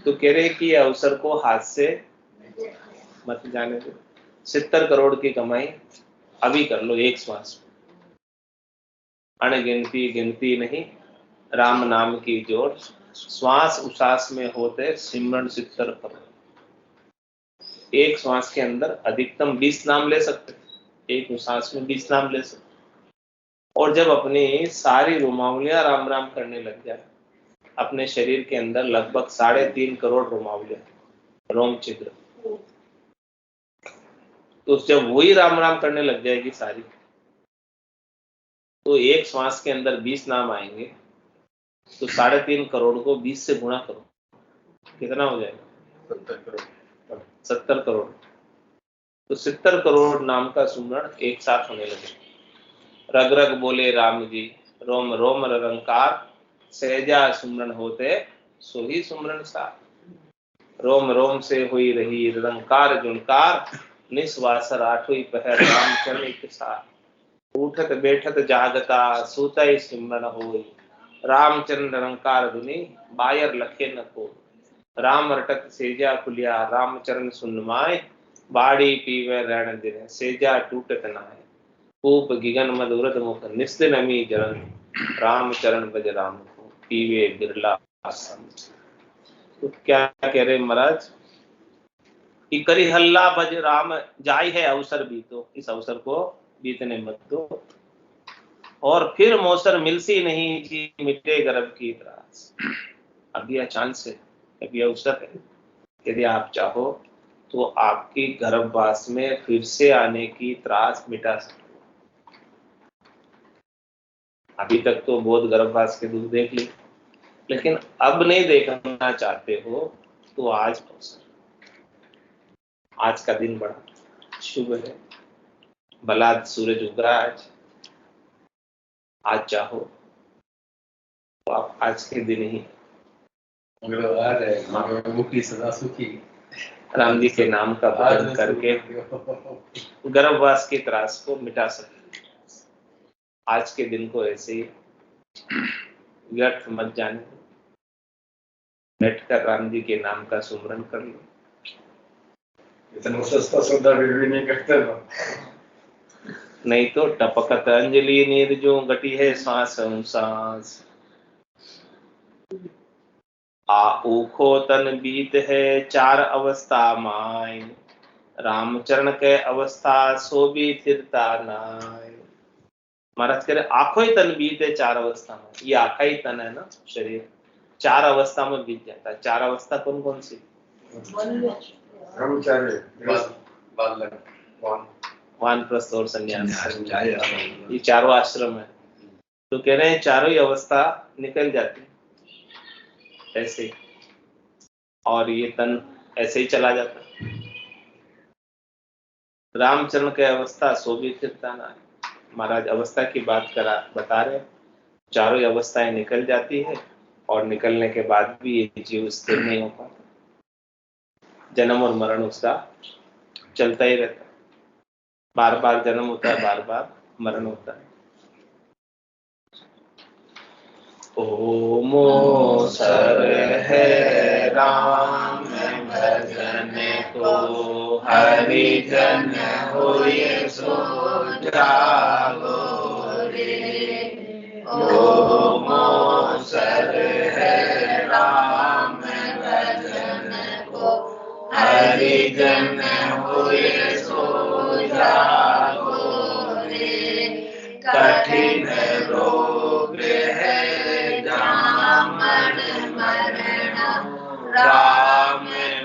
तो कह रहे कि अवसर को हाथ से मत जाने दो, 70 करोड़ की कमाई अभी कर लो एक श्वास में, अनगिनती गिनती नहीं राम नाम की जोड़, श्वास उश्वास में होते सिमरण 70 करोड़। एक श्वास के अंदर अधिकतम 20 नाम ले सकते, एक उश्वास में 20 नाम ले सकते। और जब अपनी सारी रोमावलियां राम राम करने लग जाए, अपने शरीर के अंदर लगभग 3.5 करोड़ रोमावलियां, रोम छिद्र, तो जब वही राम राम करने लग जाएगी सारी, तो एक श्वास के अंदर 20 नाम आएंगे, तो 3.5 करोड़ को 20 से गुणा करो, कितना हो जाएगा, 70 करोड़। तो 70 करोड़ नाम का सुमरण एक साथ होने लगे। रग रग बोले राम जी, रोम रोम रंकार, सहजा सुमरण होते सो ही सुमरण सार, रोम रोम से हुई रही रंकार जुनकार, निस्वासर आठों पहर रामचरण के साथ, उठत बैठत जागता सूतय सिमरन होई, रामचरण निरंकार धुनि बायर लखे न को, राम रटत सेजा खुलिया रामचरण सुनमाय, बाड़ी पीवे रण दिन सेजा टूटत नाय, कूप गिगन मद उरद मुख निस्दिन अमी जरन, रामचरण बज राम को पीवे बिरला आसन। तो क्या कह रहे महाराज कि करी हल्ला बज राम जाय है अवसर बीतो, इस अवसर को बीतने मत दो, और फिर मौसर मिलसी नहीं जी मिटे गर्भ की त्रास। अब यह चांस है, अब यह अवसर है, यदि आप चाहो तो आपकी गर्भवास में फिर से आने की त्रास मिटा सकते हो। अभी तक तो बहुत गर्भवास के दुख देख ली, लेकिन अब नहीं देखना चाहते हो तो आज अवसर, आज का दिन बड़ा शुभ है, भला सूरज उग रहा है आज चाहो तो आप आज के दिन ही मंगलवार है, मंगलमुखी सदा सुखी, राम जी के नाम का भजन करके गर्भवास की त्रास को मिटा सकते। आज के दिन को ऐसे ही व्यर्थ मत जाने, बैठकर राम जी के नाम का सुमरन कर लो। इतना सस्ता सौदा भी नहीं करते ना, नहीं तो टपकत अंजलि नीर जो गटी है सांस सांस, आ ऊखो तन बीत है चार अवस्था माय, रामचरण के अवस्था सो भी थिरता नाय। महाराज कह रहे आंखों ही तन बीते चार अवस्था में, ये आंखा ही तन है ना, शरीर चार अवस्था में बीत जाता है। चार अवस्था कौन कौन सी? वानप्रस्थ और संन्यास, ये चारों आश्रम है। तो कह रहे हैं चारों ही अवस्था निकल जाती है ऐसे ही, और ये तन ऐसे ही चला जाता है। रामचरण के अवस्था सो भी फिरता ना। महाराज अवस्था की बात बता रहे, चारों ही अवस्थाएं निकल जाती है, और निकलने के बाद भी ये जीव स्थिर नहीं हो पाता, जन्म और मरण उसका चलता ही रहता है, बार बार जन्म होता है, बार बार मरण होता है। ओमो सर है राम भजन को, हरि जन होए सो जागो रे। ओमो सर है राम भजन को, हरि जन होए सो जागो रे। कठिन रोग है राम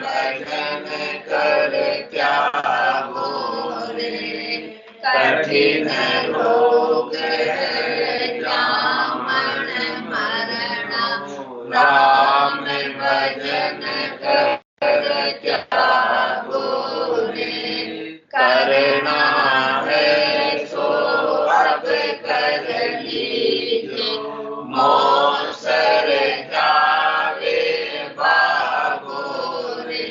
भजन कर त्यागो रे। कठिन रोग है जामन मरण, राम भजन कर त्यागो रे। करना है सो अब कर लीजिए, मौसर जावे भागो रे।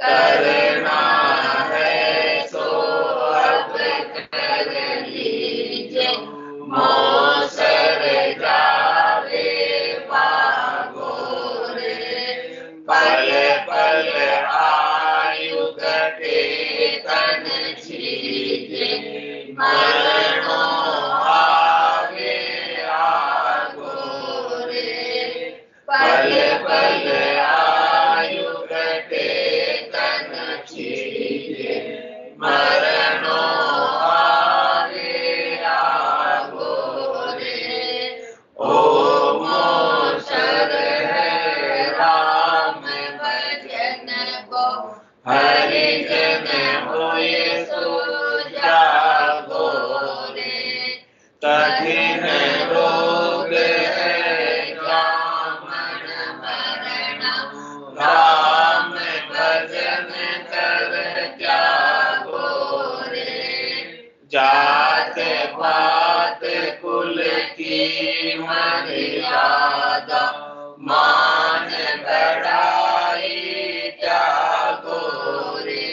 करना है सो अब कर लीजिए, मौसर जावे भागो रे। पल पल आयु घटे तन छीजे, मरणो आवे आगो रे। पल पल आयु घटे तन छीजे, मरणो आवे आगो रे। ओमो सर है राम भजन को, हरि जन होए सो जागो रे। कठिन रोग है जामन मरण, राम भजन कर त्यागो रे। जात पात कुल की मर्यादा, मान बढ़ाई त्यागो रे।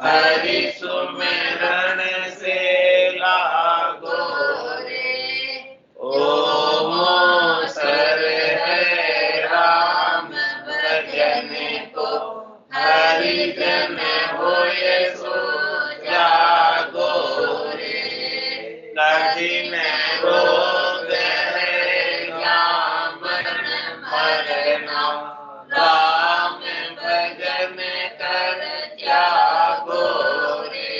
हरि सुमिरन से लागो रे। ओम सर है राम भजन को, हरि जन होए सो जागो रे। कठिन रोग है जामन मरना, राम भजन कर त्यागो रे।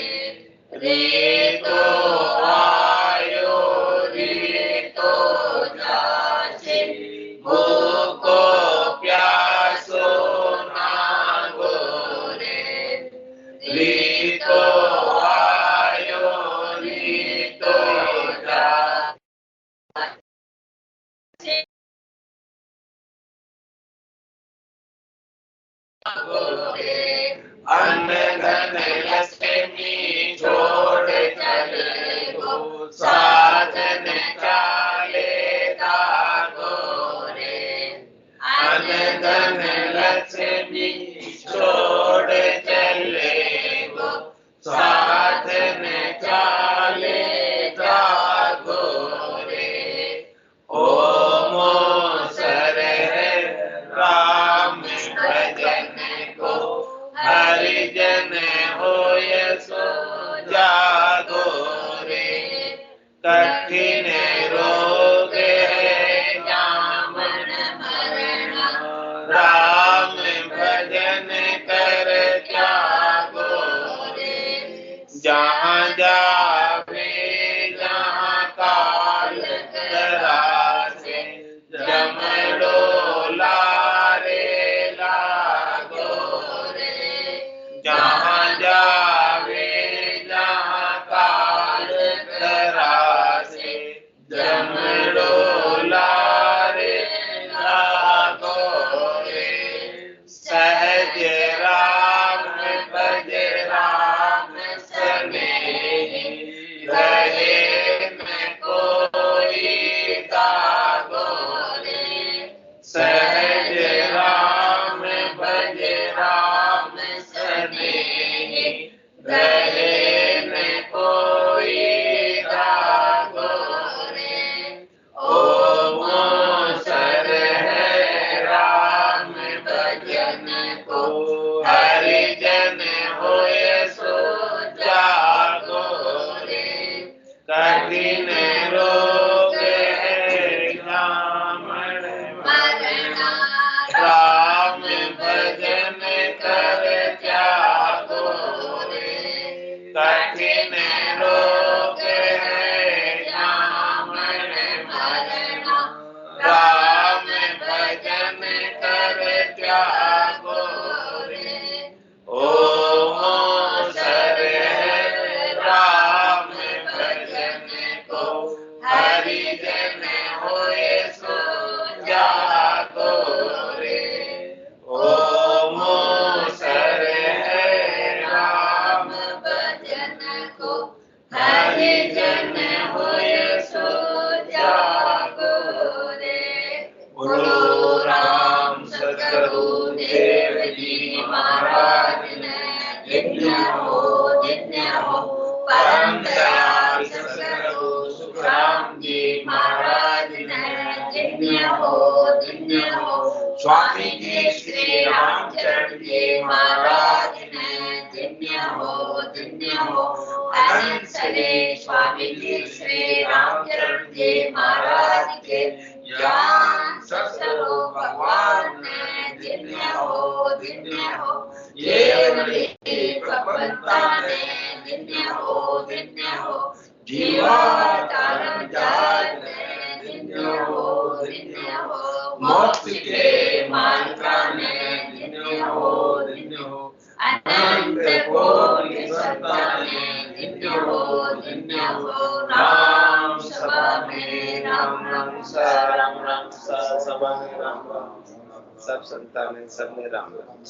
रीतो आयो रीतो जाचे, भूखो प्यासो नागो रे। रीतो आयो रीतो जाचे, अन्न धन लक्ष्मी छोड़ चले गो, साधन चाले दागो रे। अन्न धन लक्ष्मी छोड़ चले गो, साधन चाले दागो रे। ओम सर है राम भजन को, हरि जन होय सो जागो रे। कठिन रोग है जामन मरना, राम भजन कर त्यागो रे। जहाँ जावे जहाँ काल करासे, जमलो लारे लागो रे। जहाँ जावे जहाँ काल करासे, जमलो लारे लागो रे। सहज राम भज राम सनेही, रहे न कोई दागो रे। सहज राम भज राम सनेही, रहे न कोई दागो रे। ओम सर है राम भजन को, हरि जन होय सो जागो रे। कठिन रोग है जामन मरना, राम भजन कर त्यागो रे। कठिन रोग है जामन मरना, राम भजन कर त्यागो रे। ओम सर है राम भजन को, हरि जन होय सो जागो रे। ओम सर है राम भजन को, हरि जन होय सो जागो रे। बोलो राम सतगुरु देव जी महाराज ने धन्य हो परम दयाल सतगुरु सुखराम जी महाराज ने धन्य हो। स्वामी जी श्री रामचंद्र जी महाराज ने धन्य हो। अनंत सरे स्वामी जी श्री रामचंद्र जी महाराज के ज्ञान सत्सरो भगवान ने धन्य हो। ये प्रपंता ने धन्य हो। जीवा तारण जाल ने धन्य हो। मोक्ष के मार्ग ने धन्य हो। अनंत कोटि संताने धन्य हो। राम सभा में राम राम सा, राम राम सा, सभा में राम राम, सब संतान सब में राम राम।